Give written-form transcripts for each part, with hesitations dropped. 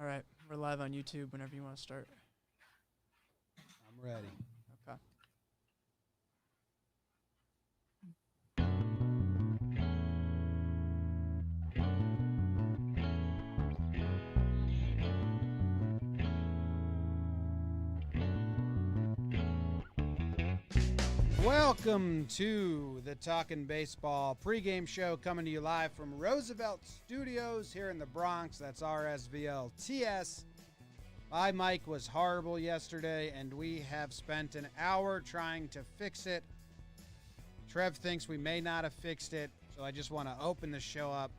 All right, we're live on YouTube whenever you want to start. I'm ready. Okay. Welcome to the Talkin Baseball pregame show, coming to you live from Roosevelt Studios here in the Bronx. That's RSVLTS. My mic was horrible yesterday, and we have spent an hour trying to fix it. Trev thinks we may not have fixed it, so I just want to open the show up.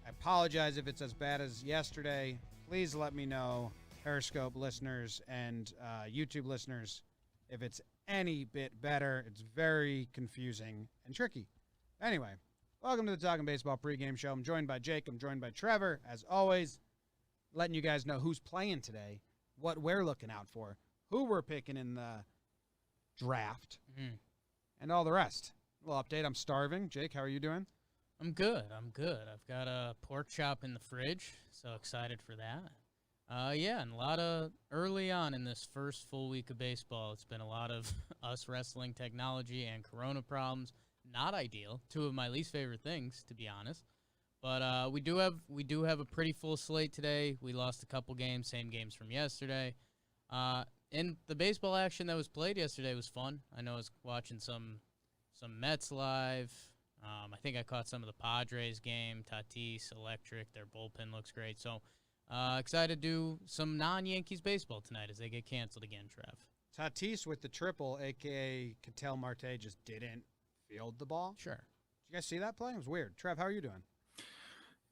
I apologize if it's as bad as yesterday. Please let me know, Periscope listeners and YouTube listeners, if it's any bit better. It's very confusing and tricky. Anyway, welcome to the Talkin Baseball pregame show. I'm joined by Jake. I'm joined by Trevor, as always, letting you guys know who's playing today, what we're looking out for, who we're picking in the draft, and all the rest. A little update. I'm starving. Jake, how are you doing? I'm good. I've got a pork chop in the fridge, so excited for that. Yeah, and a lot of early on in this first full week of baseball, it's been a lot of us wrestling technology and corona problems. Not ideal. Two of my least favorite things, to be honest. But we do have a pretty full slate today. We lost a couple games, same games from yesterday. And the baseball action that was played yesterday was fun. I know I was watching some Mets live. I think I caught some of the Padres game. Tatis, electric. Their bullpen looks great. So excited to do some non-Yankees baseball tonight as they get canceled again, Trev. Tatis with the triple, a.k.a. Ketel Marte, just didn't field the ball. Sure. Did you guys see that play? It was weird. Trev, how are you doing?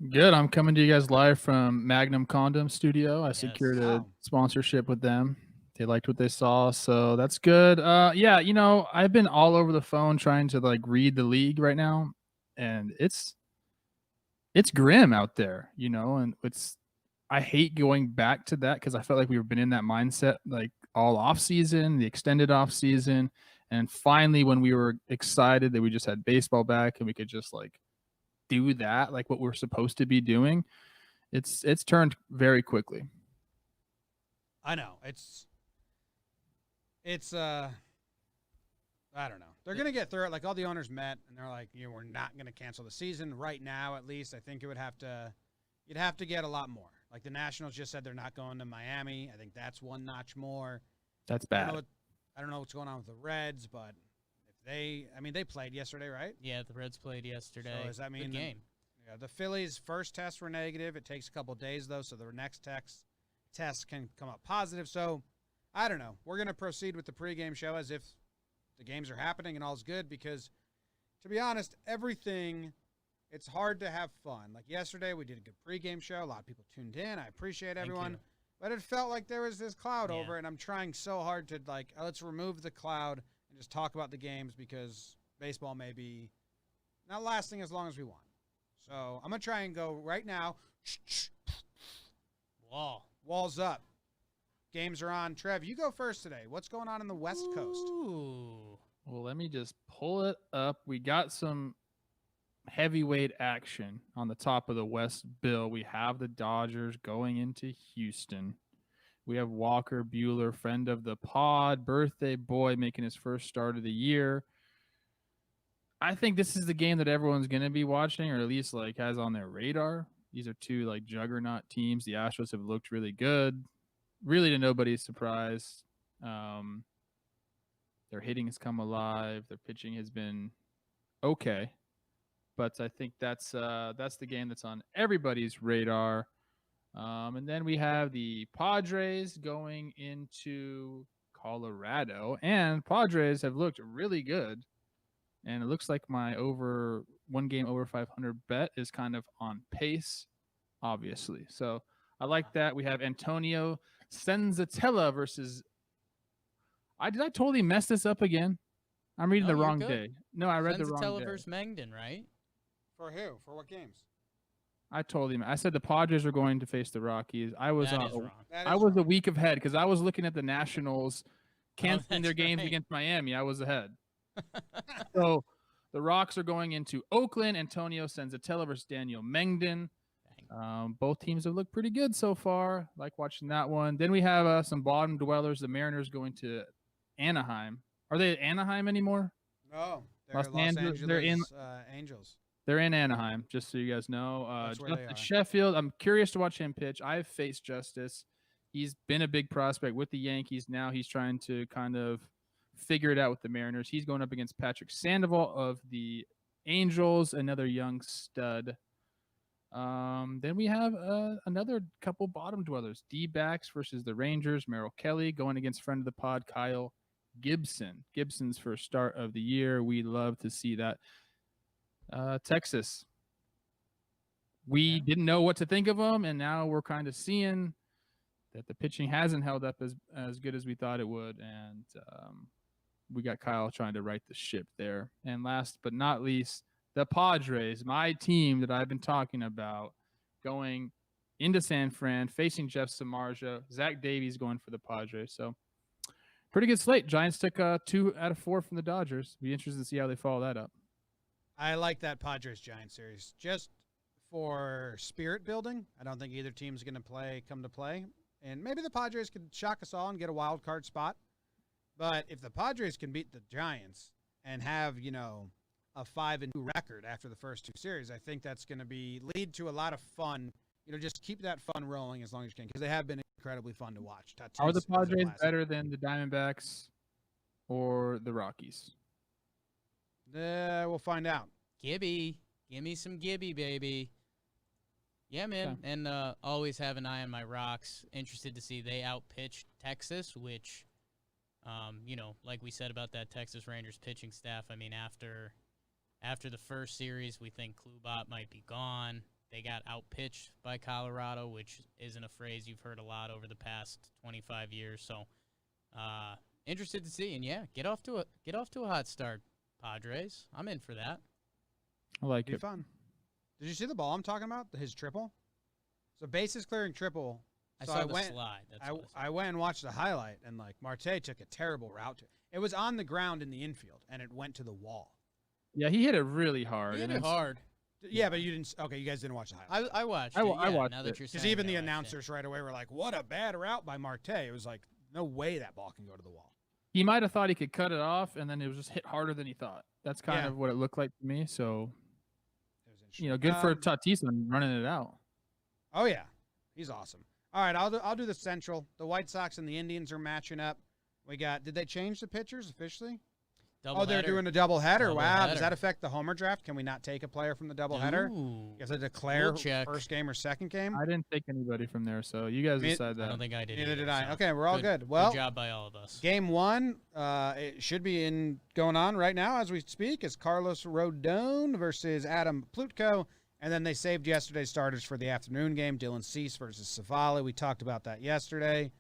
Good. I'm coming to you guys live from Magnum Condom Studio. I secured a sponsorship with them. They liked what they saw, so that's good. Yeah, I've been all over the phone trying to read the league right now, and it's grim out there, and I hate going back to that because I felt like we've been in that mindset all off season, the extended off season, and finally when we were excited that we just had baseball back and we could just do that, what we're supposed to be doing, it's turned very quickly. I know. It's I don't know. They're going to get through it. All the owners met and they're like, we're not going to cancel the season right now. At least I think you'd have to get a lot more. The Nationals just said they're not going to Miami. I think that's one notch more. That's bad. I don't know what's going on with the Reds, but they played yesterday, right? Yeah, the Reds played yesterday. So does that mean good game? The Phillies' first tests were negative. It takes a couple days, though, so the next test can come up positive. So, I don't know. We're going to proceed with the pregame show as if the games are happening and all's good because, to be honest, it's hard to have fun. Yesterday, we did a good pregame show. A lot of people tuned in. I appreciate everyone. But it felt like there was this cloud over it, and I'm trying so hard to, let's remove the cloud and just talk about the games because baseball may be not lasting as long as we want. So I'm going to try and go right now. Walls up. Games are on. Trev, you go first today. What's going on in the West Coast? Ooh. Well, let me just pull it up. We got some heavyweight action on the top of the West Bill. We have the Dodgers going into Houston. We have Walker Buehler, friend of the pod, birthday boy, making his first start of the year. I think this is the game that everyone's going to be watching, or at least has on their radar. These are two juggernaut teams. The Astros have looked really good, really to nobody's surprise. Their hitting has come alive. Their pitching has been okay, but I think that's the game that's on everybody's radar. And then we have the Padres going into Colorado, and Padres have looked really good. And it looks like my one game over 500 bet is kind of on pace, obviously. So I like that. We have Antonio Senzatella versus. Did I totally mess this up again? I'm reading the wrong day. No, I read the wrong day. Senzatella versus Mengden, right? For who? For what games? I said the Padres are going to face the Rockies. I was wrong. A week ahead because I was looking at the Nationals canceling their games against Miami. I was ahead. So the Rocks are going into Oakland. Antonio Senzatella versus Daniel Mengden. Both teams have looked pretty good so far. Like watching that one. Then we have some bottom dwellers. The Mariners going to Anaheim. Are they at Anaheim anymore? No, they're Los Angeles Angels. They're in Anaheim, just so you guys know. That's where they are. Sheffield, I'm curious to watch him pitch. I've faced Justice. He's been a big prospect with the Yankees. Now he's trying to kind of figure it out with the Mariners. He's going up against Patrick Sandoval of the Angels, another young stud. Then we have another couple bottom dwellers. D-backs versus the Rangers. Merrill Kelly going against friend of the pod, Kyle Gibson. Gibson's first start of the year. We love to see that. Texas. We didn't know what to think of them, and now we're kind of seeing that the pitching hasn't held up as good as we thought it would, and we got Kyle trying to right the ship there. And last but not least, the Padres, my team that I've been talking about, going into San Fran, facing Jeff Samardzija. Zach Davies going for the Padres. So pretty good slate. Giants took 2 out of 4 from the Dodgers. Be interested to see how they follow that up. I like that Padres-Giants series. Just for spirit building, I don't think either team's going to come to play. And maybe the Padres could shock us all and get a wild card spot. But if the Padres can beat the Giants and have, a 5-2 record after the first 2 series, I think that's going to lead to a lot of fun. Just keep that fun rolling as long as you can, because they have been incredibly fun to watch. Are the Padres better than the Diamondbacks or the Rockies? We'll find out. Gibby. Give me some Gibby, baby. Yeah, man. Okay. And always have an eye on my Rocks. Interested to see they outpitched Texas, which, like we said about that Texas Rangers pitching staff, I mean, after the first series, we think Klubat might be gone. They got outpitched by Colorado, which isn't a phrase you've heard a lot over the past 25 years. So, interested to see. And, yeah, get off to a hot start, Padres. I'm in for that. I like it. Fun. Did you see the ball I'm talking about? His triple? So bases clearing triple. So I saw the slide. I went and watched the highlight, and Marte took a terrible route. It was on the ground in the infield, and it went to the wall. Yeah, he hit it really hard. He hit it hard. Yeah, but you didn't. Okay, you guys didn't watch the highlight. I watched. I watched now it. that you're saying, because even the announcers right away were like, "What a bad route by Marte!" It was like, no way that ball can go to the wall. He might have thought he could cut it off, and then it was just hit harder than he thought. That's kind of what it looked like to me. So, good for Tatis on running it out. Oh yeah, he's awesome. All right, I'll do the Central. The White Sox and the Indians are matching up. Did they change the pitchers officially? They're doing a doubleheader. Wow, does that affect the homer draft? Can we not take a player from the doubleheader? You have to declare first game or second game? I didn't take anybody from there, so you guys decide that. I don't think I did. Neither did I. Okay, we're all good. Well, good job by all of us. Game 1, it should be going on right now as we speak. Is Carlos Rodon versus Adam Plutko. And then they saved yesterday's starters for the afternoon game, Dylan Cease versus Savali. We talked about that yesterday.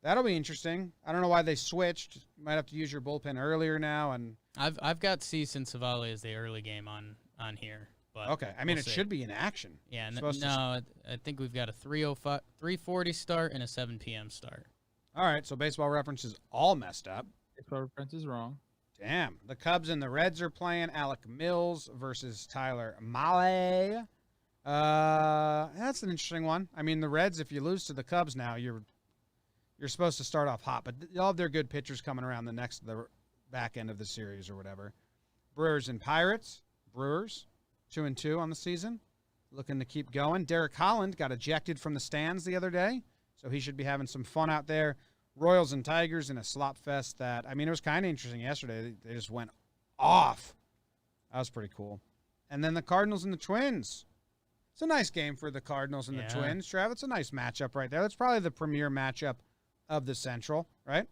That'll be interesting. I don't know why they switched. You might have to use your bullpen earlier now. And I've got Cease and Savali as the early game on here. But okay, I mean, it should be in action. Yeah, I think we've got a 3:40 start and a 7 p.m. start. All right, so Baseball Reference is all messed up. Baseball Reference is wrong. Damn. The Cubs and the Reds are playing. Alec Mills versus Tyler Mahle. That's an interesting one. I mean, the Reds, if you lose to the Cubs now, you're supposed to start off hot, but they'll have their good pitchers coming around the back end of the series or whatever. Brewers and Pirates. Brewers, 2-2 on the season. Looking to keep going. Derek Holland got ejected from the stands the other day, so he should be having some fun out there. Royals and Tigers in a slop fest it was kind of interesting yesterday. They just went off. That was pretty cool. And then the Cardinals and the Twins. It's a nice game for the Cardinals and the Twins, Trav. It's a nice matchup right there. That's probably the premier matchup of the Central, right?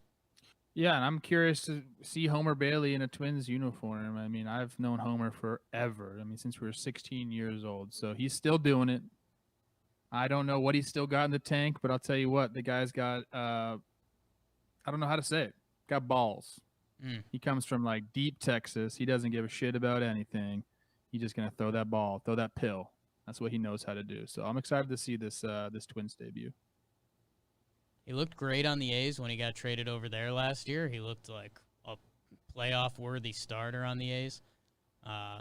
Yeah, and I'm curious to see Homer Bailey in a Twins uniform. I mean, I've known Homer forever. I mean, since we were 16 years old. So he's still doing it. I don't know what he's still got in the tank, but I'll tell you what, the guy's got I don't know how to say it. Got balls. He comes from deep Texas. He doesn't give a shit about anything. He's just gonna throw that ball, throw that pill. That's what he knows how to do. So I'm excited to see this Twins debut. He looked great on the A's when he got traded over there last year. He looked like a playoff-worthy starter on the A's.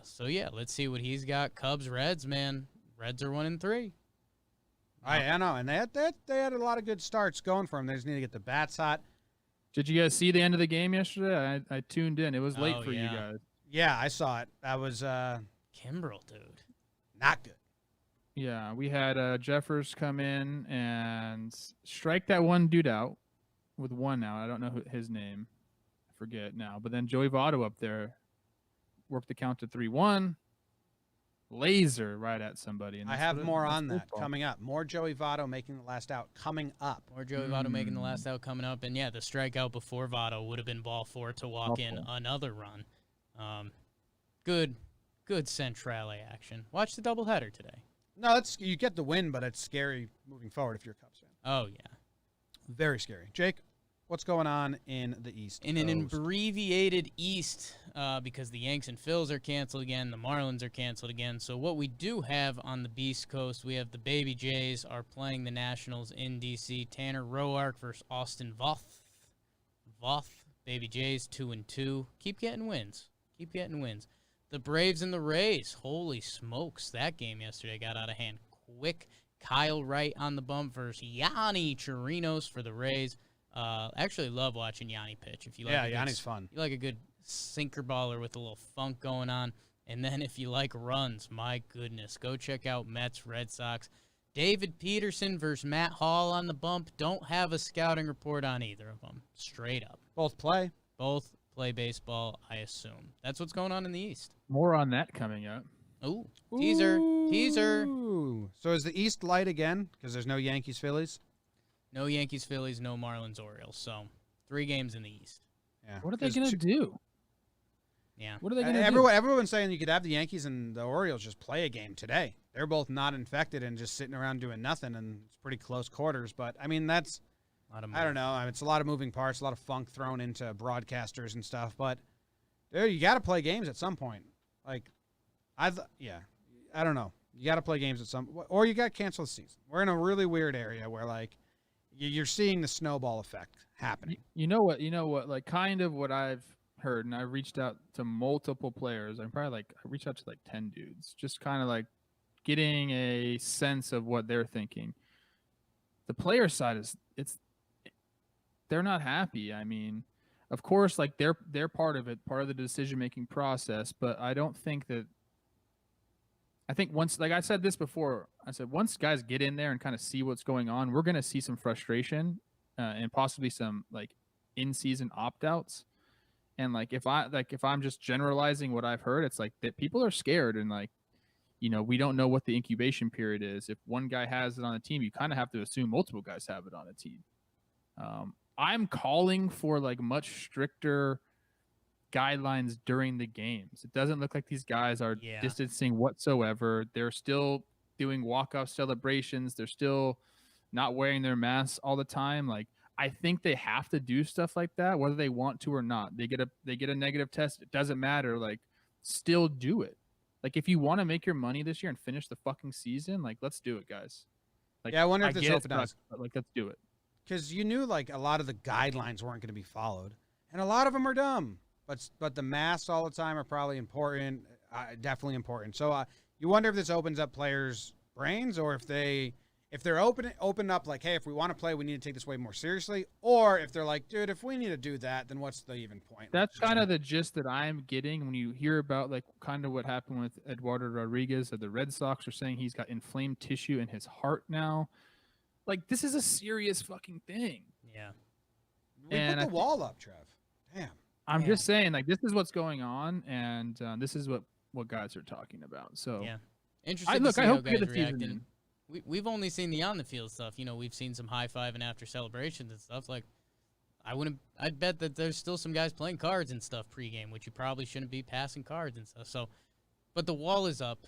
So yeah, let's see what he's got. Cubs, Reds, man. Reds are 1-3. I know, and they had a lot of good starts going for them. They just need to get the bats hot. Did you guys see the end of the game yesterday? I tuned in. It was late for you guys. Yeah, I saw it. That was Kimbrel, dude. Not good. Yeah, we had Jeffers come in and strike that one dude out with one out. I don't know his name. I forget now. But then Joey Votto up there worked the count to 3-1. Laser right at somebody. And I have more on that coming up. More Joey Votto making the last out coming up. More Joey Votto making the last out coming up. And, yeah, the strikeout before Votto would have been ball 4 to walk in another run. Good Centrale action. Watch the doubleheader today. No, you get the win, but it's scary moving forward if you're a Cubs fan. Oh, yeah. Very scary. Jake, what's going on in the East? In an abbreviated East, because the Yanks and Phils are canceled again, the Marlins are canceled again. So what we do have on the Beast Coast, we have the Baby Jays are playing the Nationals in D.C. Tanner Roark versus Austin Voth. Baby Jays 2-2. Keep getting wins. The Braves and the Rays. Holy smokes. That game yesterday got out of hand quick. Kyle Wright on the bump versus Yanni Chirinos for the Rays. Actually love watching Yanni pitch. If you like Yanni's fun. You like a good sinker baller with a little funk going on. And then if you like runs, my goodness, go check out Mets, Red Sox. David Peterson versus Matt Hall on the bump. Don't have a scouting report on either of them. Straight up. Both play Baseball, I assume. That's what's going on in the East. More on that coming up. Ooh, teaser. So is the East light again because there's no Yankees-Phillies? No Yankees-Phillies, no Marlins-Orioles. So 3 games in the East. Yeah. What are they going to do? Yeah. What are they going to do? Everyone's saying you could have the Yankees and the Orioles just play a game today. They're both not infected and just sitting around doing nothing, and it's pretty close quarters. But, I mean, that's – I don't know. It's a lot of moving parts, a lot of funk thrown into broadcasters and stuff. But, dude, you got to play games at some point. Like, I don't know. You got to play games at some – or you got to cancel the season. We're in a really weird area where, like, you're seeing the snowball effect happening. You know what? Like, kind of what I've heard, and I reached out to multiple players. I reached out to, 10 dudes, just kind of, getting a sense of what they're thinking. The player side they're not happy. I mean, of course, they're part of it, part of the decision-making process, but I don't think that – I think once – like I said this before, once guys get in there and kind of see what's going on, we're going to see some frustration and possibly some, in-season opt-outs. And, if I'm just generalizing what I've heard, it's that people are scared and, we don't know what the incubation period is. If one guy has it on a team, you kind of have to assume multiple guys have it on a team. I'm calling for much stricter guidelines during the games. It doesn't look like these guys are distancing whatsoever. They're still doing walk-off celebrations. They're still not wearing their masks all the time. I think they have to do stuff like that, whether they want to or not. They get a negative test. It doesn't matter. Still do it. If you want to make your money this year and finish the fucking season, let's do it, guys. I wonder if this open up. But let's do it. Because you knew a lot of the guidelines weren't going to be followed, and a lot of them are dumb. But the masks all the time are probably important, definitely important. So you wonder if this opens up players' brains, or if they're open up hey, if we want to play, we need to take this way more seriously, or if they're dude, if we need to do that, then what's the even point? That's kind of the gist that I'm getting when you hear about kind of what happened with Eduardo Rodriguez. The Red Sox are saying he's got inflamed tissue in his heart now. This is a serious fucking thing. Yeah. We put the wall up, Trev. Damn. I'm just saying, this is what's going on, and this is what guys are talking about. So yeah, interesting. I hope guys reacting. We've only seen the on the field stuff. We've seen some high five and after celebrations and stuff. I'd bet that there's still some guys playing cards and stuff pregame, which you probably shouldn't be passing cards and stuff. So, but the wall is up,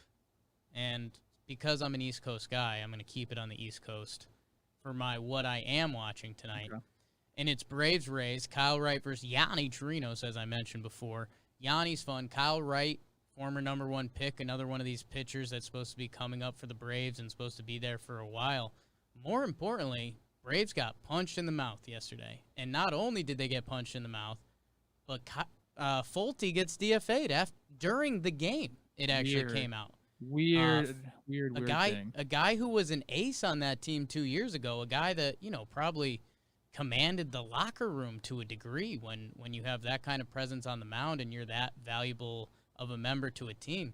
and because I'm an East Coast guy, I'm going to keep it on the East Coast for what I am watching tonight. Okay. And it's Braves Rays, Kyle Wright versus Yanni Chirinos, as I mentioned before. Yanni's fun. Kyle Wright, former number 1 pick, another one of these pitchers that's supposed to be coming up for the Braves and supposed to be there for a while. More importantly, Braves got punched in the mouth yesterday. And not only did they get punched in the mouth, but Fulte gets DFA'd during the game. It actually came out. Weird thing. A guy who was an ace on that team 2 years ago, a guy that, probably commanded the locker room to a degree when you have that kind of presence on the mound and you're that valuable of a member to a team.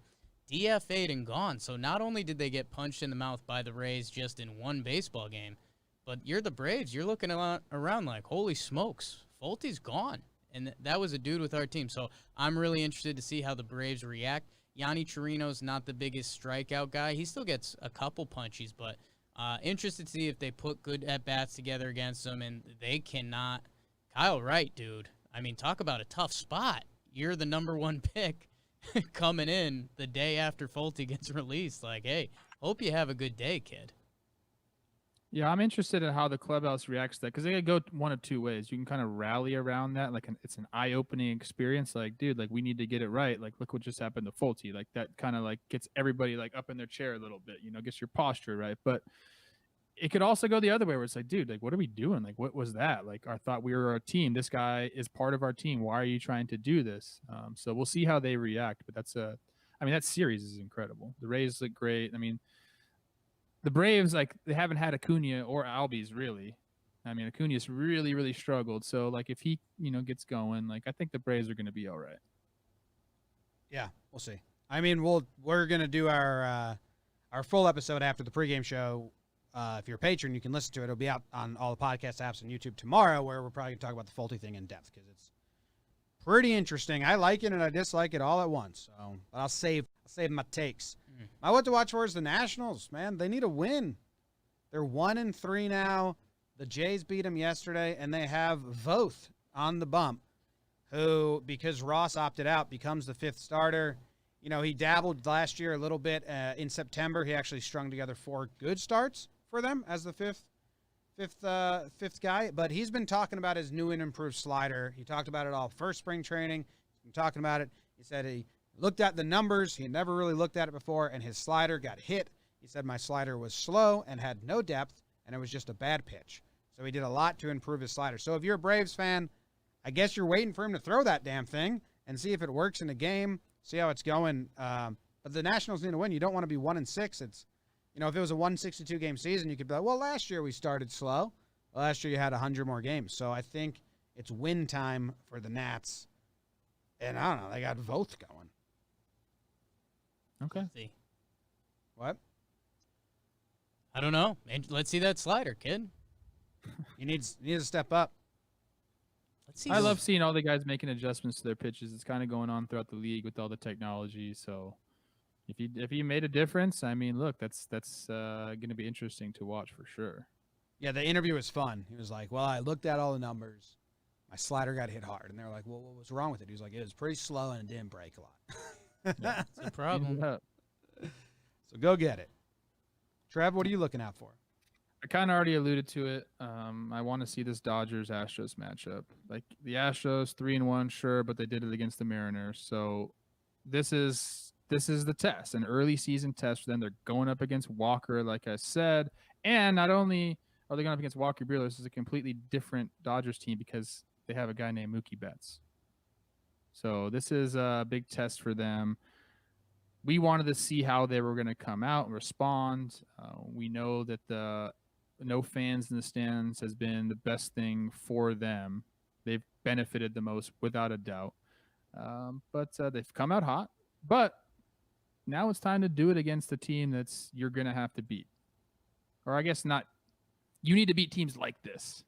DFA'd and gone. So not only did they get punched in the mouth by the Rays just in one baseball game, but you're the Braves. You're looking around like, holy smokes, Folty's gone. And that was a dude with our team. So I'm really interested to see how the Braves react. Yanni Chirino's not the biggest strikeout guy. He still gets a couple punchies, but interested to see if they put good at-bats together against him, and they cannot. Kyle Wright, dude. I mean, talk about a tough spot. You're the number 1 pick coming in the day after Folty gets released. Like, hey, hope you have a good day, kid. Yeah, I'm interested in how the clubhouse reacts to that, because they could go one of two ways. You can kind of rally around that, like it's an eye-opening experience. Like, dude, like we need to get it right. Like, look what just happened to Folty. Like that kind of like gets everybody like up in their chair a little bit. Gets your posture right. But it could also go the other way, where it's like, dude, like what are we doing? Like, what was that? Like, I thought we were a team. This guy is part of our team. Why are you trying to do this? So we'll see how they react. But that series is incredible. The Rays look great. I mean, the Braves, like, they haven't had Acuna or Albies, really. I mean, Acuna's really, really struggled. So, like, if he, gets going, like, I think the Braves are going to be all right. Yeah, we'll see. I mean, we're going to do our full episode after the pregame show. If you're a patron, you can listen to it. It'll be out on all the podcast apps and YouTube tomorrow, where we're probably going to talk about the Folty thing in depth, because it's pretty interesting. I like it and I dislike it all at once. So I'll save my takes. My what to watch for is the Nationals, man. They need a win. They're 1-3 now. The Jays beat them yesterday, and they have Voth on the bump, who, because Ross opted out, becomes the 5th starter. He dabbled last year a little bit. In September, he actually strung together 4 good starts for them as the fifth guy. But he's been talking about his new and improved slider. He talked about it all first spring training. He's been talking about it. He said he looked at the numbers. He had never really looked at it before, and his slider got hit. He said, my slider was slow and had no depth, and it was just a bad pitch. So he did a lot to improve his slider. So if you're a Braves fan, I guess you're waiting for him to throw that damn thing and see if it works in a game, see how it's going. But the Nationals need to win. You don't want to be 1-6. It's, if it was a 162-game season, you could be like, well, last year we started slow. Well, last year you had 100 more games. So I think it's win time for the Nats. And I don't know, they got Voth going. Okay. Let's see. What? I don't know. Let's see that slider, kid. He needs to step up. Let's see. I love seeing all the guys making adjustments to their pitches. It's kind of going on throughout the league with all the technology. So if he made a difference, I mean, look, that's going to be interesting to watch for sure. Yeah, the interview was fun. He was like, well, I looked at all the numbers. My slider got hit hard. And they were like, well, what was wrong with it? He was like, it was pretty slow and it didn't break a lot. Yeah, it's a problem. So go get it. Trev, what are you looking out for? I kind of already alluded to it. I want to see this Dodgers-Astros matchup. Like, the Astros 3-1, sure, but they did it against the Mariners. So this is the test, an early season test for them. They're going up against Walker, like I said. And not only are they going up against Walker Buehler, this is a completely different Dodgers team because they have a guy named Mookie Betts. So this is a big test for them. We wanted to see how they were going to come out and respond. We know that the no fans in the stands has been the best thing for them. They've benefited the most, without a doubt. But they've come out hot. But now it's time to do it against a team that's you're going to have to beat. Or I guess not. You need to beat teams like this.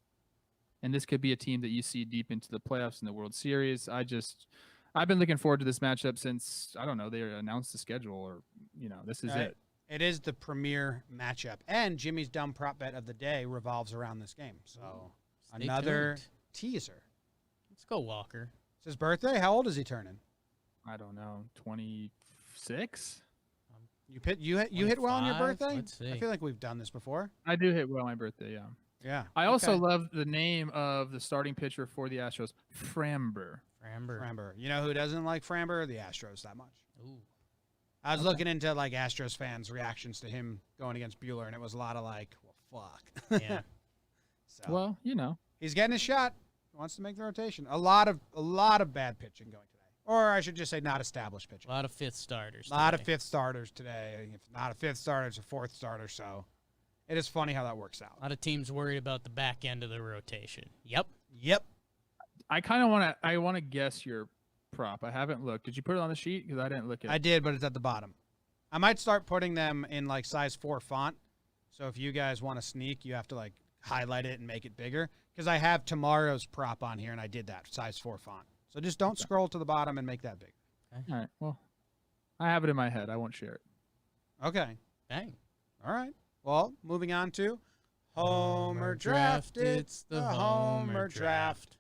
And this could be a team that you see deep into the playoffs in the World Series. I've been looking forward to this matchup since, I don't know, they announced the schedule or, this is it. It is the premier matchup. And Jimmy's dumb prop bet of the day revolves around this game. So another teaser. Let's go, Walker. It's his birthday? How old is he turning? I don't know, 26? You hit well on your birthday? Let's see. I feel like we've done this before. I do hit well on my birthday, yeah. Yeah. I also love the name of the starting pitcher for the Astros, Framber. Framber. You know who doesn't like Framber? The Astros that much. Ooh. I was looking into like Astros fans' reactions to him going against Buehler, and it was a lot of like, well, fuck. Yeah. So, well, he's getting a shot. He wants to make the rotation. A lot of bad pitching going today. Or I should just say not established pitching. A lot of fifth starters. A lot of fifth starters today. If not a fifth starter, it's a fourth starter. So it is funny how that works out. A lot of teams worried about the back end of the rotation. Yep. I kind of want to guess your prop. I haven't looked. Did you put it on the sheet? Because I didn't look at it. I did, but it's at the bottom. I might start putting them in like size 4 font. So if you guys want to sneak, you have to like highlight it and make it bigger. Because I have tomorrow's prop on here, and I did that, size 4 font. So just don't scroll to the bottom and make that big. Okay. All right. Well, I have it in my head. I won't share it. Okay. Dang. All right. Well, moving on to Homer Draft. It's the Homer Draft.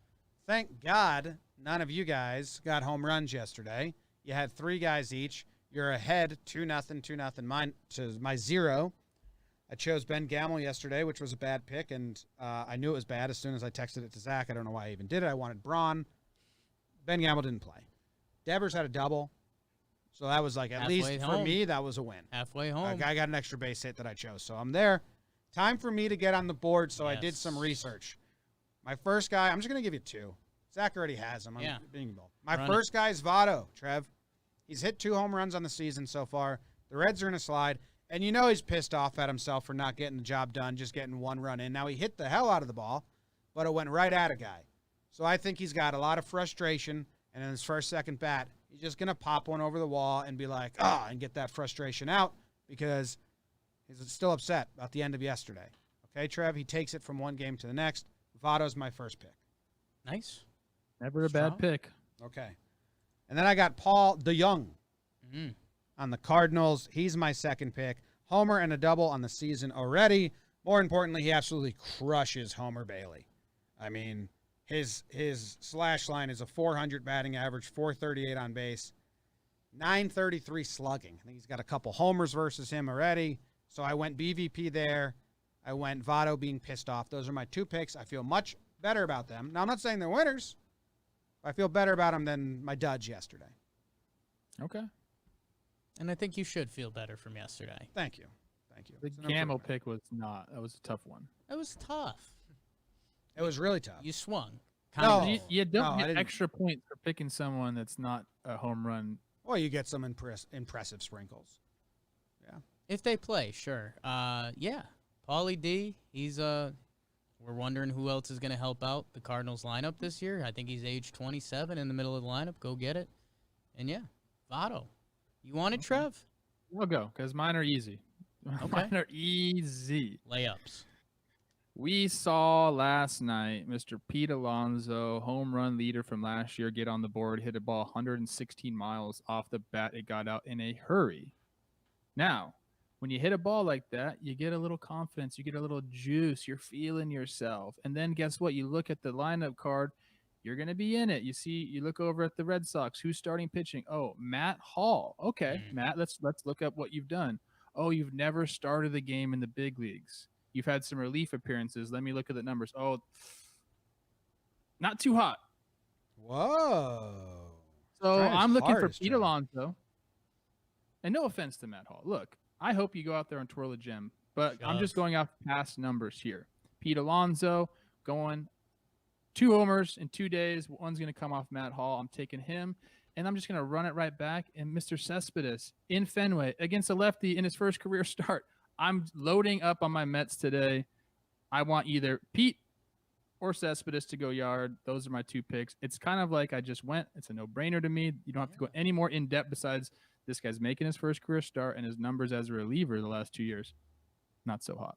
Thank God none of you guys got home runs yesterday. You had 3 guys each. You're ahead 2-0, 2-0. Mine to my 0. I chose Ben Gamel yesterday, which was a bad pick, and I knew it was bad as soon as I texted it to Zach. I don't know why I even did it. I wanted Braun. Ben Gamel didn't play. Devers had a double, so that was like at Halfway least home. for me that was a win. Halfway home. I got an extra base hit that I chose, so I'm there. Time for me to get on the board, so I did some research. My first guy, I'm just going to give you 2. Zach already has them. I'm being bold. My first guy is Votto, Trev. He's hit 2 home runs on the season so far. The Reds are in a slide. And you know he's pissed off at himself for not getting the job done, just getting 1 run in. Now, he hit the hell out of the ball, but it went right at a guy. So I think he's got a lot of frustration, and in his first, second bat, he's just going to pop one over the wall and be like, and get that frustration out because he's still upset about the end of yesterday. Okay, Trev? He takes it from one game to the next. Votto's my first pick. Nice. Never a bad pick. Okay. And then I got Paul DeYoung. On the Cardinals. He's my second pick. Homer and a double on the season already. More importantly, he absolutely crushes Homer Bailey. I mean, his slash line is a 400 batting average, 438 on base, 933 slugging. I think he's got a couple homers versus him already. So I went BVP there. I went Votto being pissed off. Those are my 2 picks. I feel much better about them. Now, I'm not saying they're winners. But I feel better about them than my duds yesterday. Okay. And I think you should feel better from yesterday. Thank you. The Gamel pick was not. That was a tough one. It was tough. It was really tough. You swung. No. You don't I get extra points for picking someone that's not a home run. Well, you get some impressive sprinkles. Yeah. If they play, sure. Yeah. Paulie D, he's we're wondering who else is going to help out the Cardinals lineup this year. I think he's age 27 in the middle of the lineup. Go get it. And yeah, Votto. You want it, Trev? I'll go because mine are easy. Okay. Mine are easy. Layups. We saw last night Mr. Pete Alonso, home run leader from last year, get on the board, hit a ball 116 miles off the bat. It got out in a hurry. Now, when you hit a ball like that, you get a little confidence. You get a little juice. You're feeling yourself. And then guess what? You look at the lineup card. You're going to be in it. You look over at the Red Sox. Who's starting pitching? Oh, Matt Hall. Okay, Matt, let's look up what you've done. Oh, you've never started the game in the big leagues. You've had some relief appearances. Let me look at the numbers. Oh, not too hot. Whoa. So I'm looking for Pete Alonso. And no offense to Matt Hall. Look, I hope you go out there and twirl a gem, but I'm just going off past numbers here. Pete Alonso going 2 homers in 2 days. One's going to come off Matt Hall. I'm taking him, and I'm just going to run it right back. And Mr. Cespedes in Fenway against a lefty in his first career start. I'm loading up on my Mets today. I want either Pete or Cespedes to go yard. Those are my 2 picks. It's kind of like I just went. It's a no-brainer to me. You don't have to go any more in-depth besides this guy's making his first career start and his numbers as a reliever the last 2 years. Not so hot.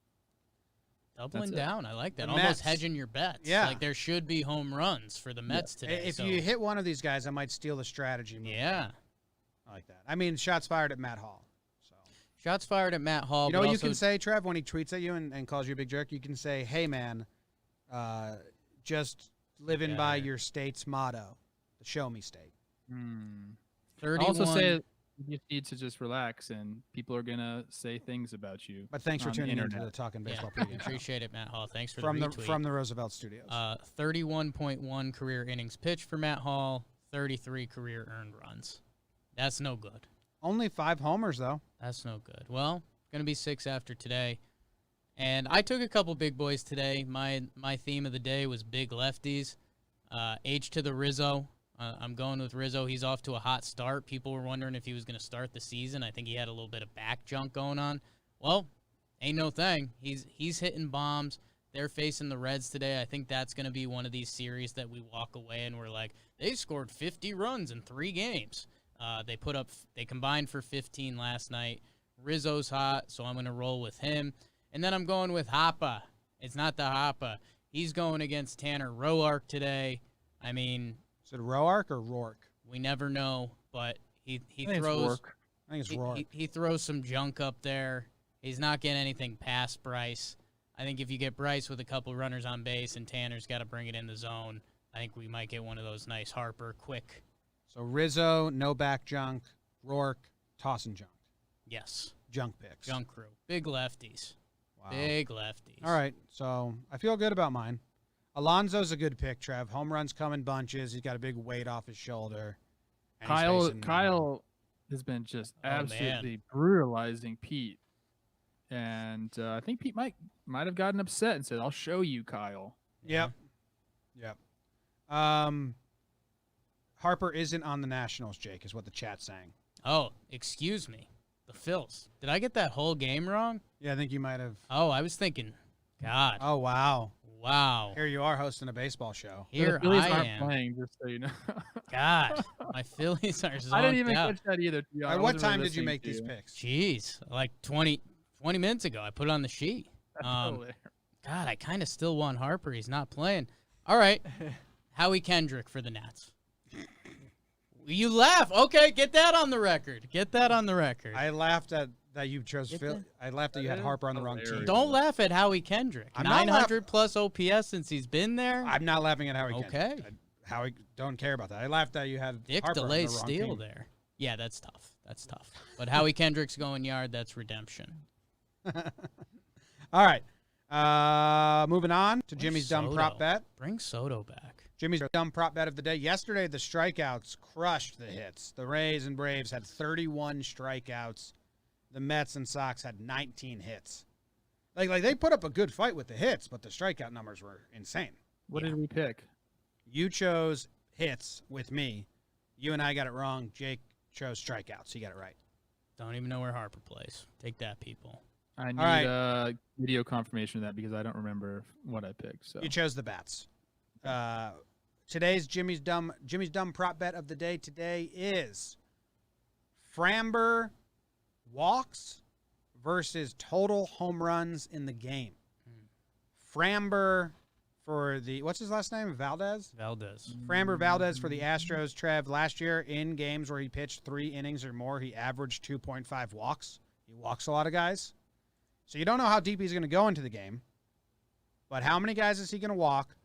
Doubling down. I like that. The Almost Mets. hedging your bets. Yeah. Like there should be home runs for the Mets today. If you hit one of these guys, I might steal the strategy move. Yeah. I like that. I mean, shots fired at Matt Hall. So Shots fired at Matt Hall. you know but what you also, can say, Trev, when he tweets at you and calls you a big jerk? You can say, hey, man, just living by your state's motto, the show me state. 31. Also say you need to just relax, and people are going to say things about you. But thanks for on the tuning into internet. the Talkin' Baseball Yeah, pregame show. appreciate it, Matt Hall. Thanks for from the retweet. from the Roosevelt Studios. 31.1 career innings pitched for Matt Hall, 33 career earned runs. That's no good. Only 5 homers, though. That's no good. Well, going to be 6 after today. And I took a couple big boys today. My theme of the day was big lefties. H to the Rizzo. I'm going with Rizzo. He's off to a hot start. People were wondering if he was going to start the season. I think he had a little bit of back junk going on. Well, ain't no thing. He's hitting bombs. They're facing the Reds today. I think that's going to be one of these series that we walk away and we're like, they scored 50 runs in 3 games. They combined for 15 last night. Rizzo's hot, so I'm going to roll with him. And then I'm going with Hoppa. It's not the Hoppa. He's going against Tanner Roark today. I mean, is it Roark or Rourke? We never know, but he I throws. think it's Rourke. He throws some junk up there. He's not getting anything past Bryce. I think if you get Bryce with a couple runners on base and Tanner's got to bring it in the zone, I think we might get one of those nice Harper quick. So Rizzo, no back junk. Rourke, tossing junk. Yes. Junk picks. Junk crew. Big lefties. Wow. Big lefties. All right, so I feel good about mine. Alonso's a good pick, Trev. Home runs come in bunches. He's got a big weight off his shoulder. And he's facing- Kyle has been just absolutely brutalizing Pete. And I think Pete might have gotten upset and said, "I'll show you, Kyle." Yep. Harper isn't on the Nationals, Jake, is what the chat's saying. Oh, excuse me. The Phils. Did I get that whole game wrong? Yeah, I think you might have. Oh, I was thinking, God. Oh, wow. Wow. Here you are hosting a baseball show. Here the Phillies I aren't am. playing, just so you know. God, my Phillies are zonked I didn't even out. catch that either. To be honest. At I what wasn't time really did you listening make to these you. picks? Jeez, like 20 minutes ago. I put it on the sheet. That's hilarious. God, I kind of still want Harper. He's not playing. All right. Howie Kendrick for the Nats. You laugh. Okay, get that on the record. Get that on the record. I laughed at that you chose Get Phil. that? I laughed that you had Harper on the wrong team. hilarious. Don't laugh at Howie Kendrick. I'm not 900 plus OPS since he's been there. I'm not laughing at Howie Okay. Kendrick. Howie, don't care about that. I laughed that you had Dick Harper on the delays wrong steal team. there. Yeah, that's tough. That's tough. But Howie Kendrick's going yard. That's redemption. All right. Moving on to Where's Jimmy's dumb Soto? prop bet. Bring Soto back. Jimmy's dumb prop bet of the day. Yesterday, the strikeouts crushed the hits. The Rays and Braves had 31 strikeouts. The Mets and Sox had 19 hits. Like they put up a good fight with the hits, but the strikeout numbers were insane. What did we pick? You chose hits with me. You and I got it wrong. Jake chose strikeouts. He got it right. Don't even know where Harper plays. Take that, people. I need right. video confirmation of that because I don't remember what I picked. So You chose the bats. Today's Jimmy's dumb prop bet of the day today is Framber walks versus total home runs in the game. Framber for the what's his last name? Valdez. Framber Valdez for the Astros. Trev, last year in games where he pitched 3 innings or more, he averaged 2.5 walks. He walks a lot of guys. So you don't know how deep he's going to go into the game. But how many guys is he going to walk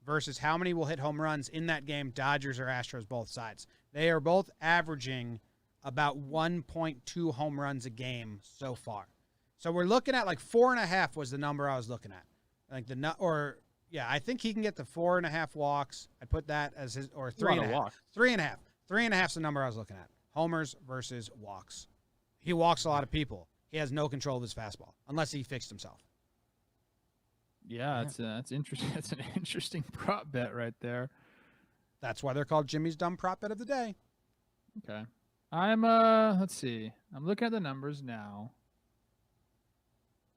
versus how many will hit home runs in that game, Dodgers or Astros, both sides? They are both averaging about 1.2 home runs a game so far. So we're looking at like 4.5 was the number I was looking at. I think he can get to 4.5 walks. I put that as his, or 3.5. 3.5. 3.5 is the number I was looking at. Homers versus walks. He walks a lot of people. He has no control of his fastball unless he fixed himself. yeah, that's interesting. That's an interesting prop bet right there. That's why they're called Jimmy's dumb prop bet of the day. Okay, I'm let's see. I'm looking at the numbers now.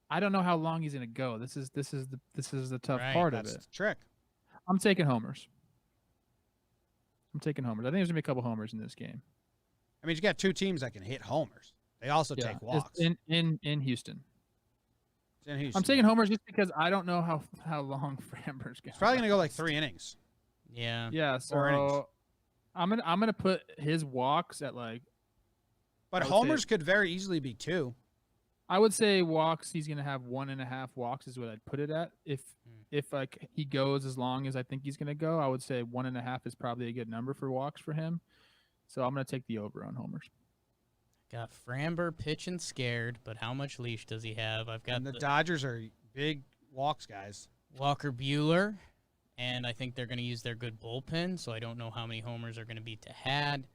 I don't know how long he's gonna go. This is the tough Right, part of That's it. the trick. I'm taking homers. I think there's gonna be a couple homers in this game. I mean, you got 2 teams that can hit homers. They also take it's walks. in Houston. It's in Houston. I'm taking homers just because I don't know how long Framber's going. It's probably going to go like 3 innings. Yeah. Yeah, 4 innings. so I'm gonna put his walks at like. But I would homers say- could very easily be 2. I would say walks. He's gonna have 1.5 walks is what I'd put it at. If like he goes as long as I think he's gonna go, I would say 1.5 is probably a good number for walks for him. So I'm gonna take the over on homers. Got Framber pitching scared, but how much leash does he have? I've got And the Dodgers are big walks guys. Walker Buehler, and I think they're going to use their good bullpen, so I don't know how many homers are going to be to had.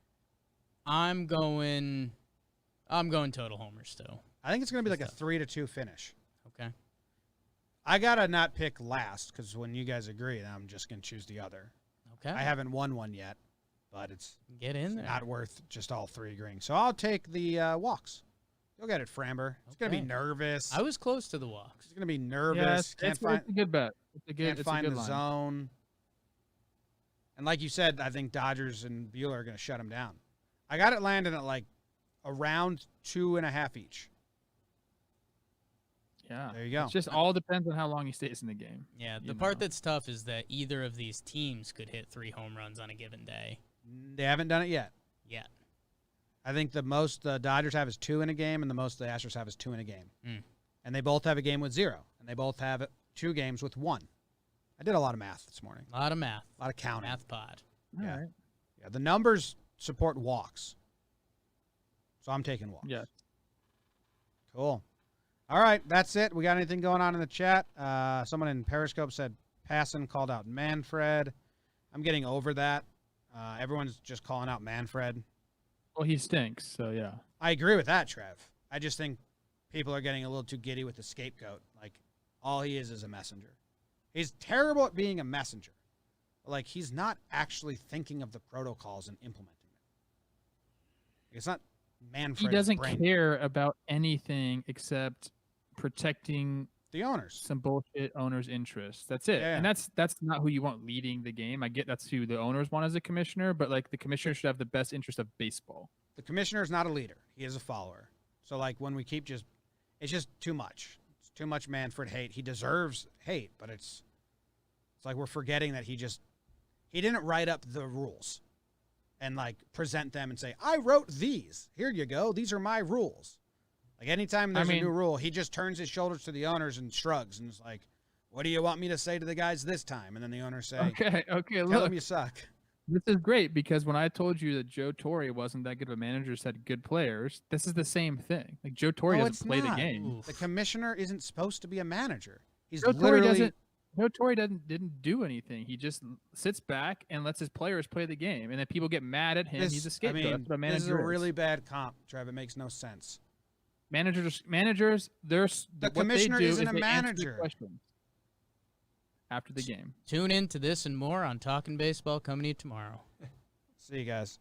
I'm going total homers still. I think it's going to be like a Stuff. 3-2 finish. Okay. I got to not pick last because when you guys agree, then I'm just going to choose the other. Okay. I haven't won one yet. but it's Get in there. not worth just all 3 agreeing. So I'll take the walks. Go get it, Framber. He's going to be nervous. I was close to the walks. He's going to be nervous. Yeah, it's a good bet. Can't find the zone. And like you said, I think Dodgers and Buehler are going to shut him down. I got it landing at like around 2.5 each. Yeah. There you go. It just all depends on how long he stays in the game. Yeah, the part that's tough is that either of these teams could hit 3 home runs on a given day. They haven't done it yet. Yet. I think the most the Dodgers have is 2 in a game, and the most the Astros have is 2 in a game. And they both have a game with 0, and they both have 2 games with 1. I did a lot of math this morning. A lot of math. A lot of counting. Math pod. Yeah. All right. Yeah, the numbers support walks. So I'm taking walks. Yeah. Cool. All right, that's it. We got anything going on in the chat? Someone in Periscope said Passan called out Manfred. I'm getting over that. Everyone's just calling out Manfred. Well, he stinks, so yeah. I agree with that, Trev. I just think people are getting a little too giddy with the scapegoat. Like, all he is a messenger. He's terrible at being a messenger. Like, he's not actually thinking of the protocols and implementing it. It's not Manfred's He doesn't brain. care about anything except protecting The owners. some bullshit owners' interests. That's it. Yeah. And that's not who you want leading the game. I get that's who the owners want as a commissioner, but like the commissioner should have the best interest of baseball. The commissioner is not a leader. He is a follower. So, like, when we keep it's just too much. It's too much Manfred hate. He deserves hate, but it's like we're forgetting that he didn't write up the rules and, like, present them and say, I wrote these. Here you go. These are my rules. Like, anytime there's a new rule, he just turns his shoulders to the owners and shrugs and is like, what do you want me to say to the guys this time? And then the owners say, Okay, tell look. them you suck. This is great because when I told you that Joe Torre wasn't that good of a manager, said good players, this is the same thing. Like Joe Torre No, doesn't it's play not. the game. Oof. The commissioner isn't supposed to be a manager. He's Joe literally Torre didn't do anything. He just sits back and lets his players play the game, and then people get mad at him. He's a scapegoat. That's what a manager this is a really bad comp, Trev. It makes no sense. Managers, The commissioner isn't a manager. Questions after the game. Tune in to this and more on Talkin' Baseball coming to you tomorrow. See you guys.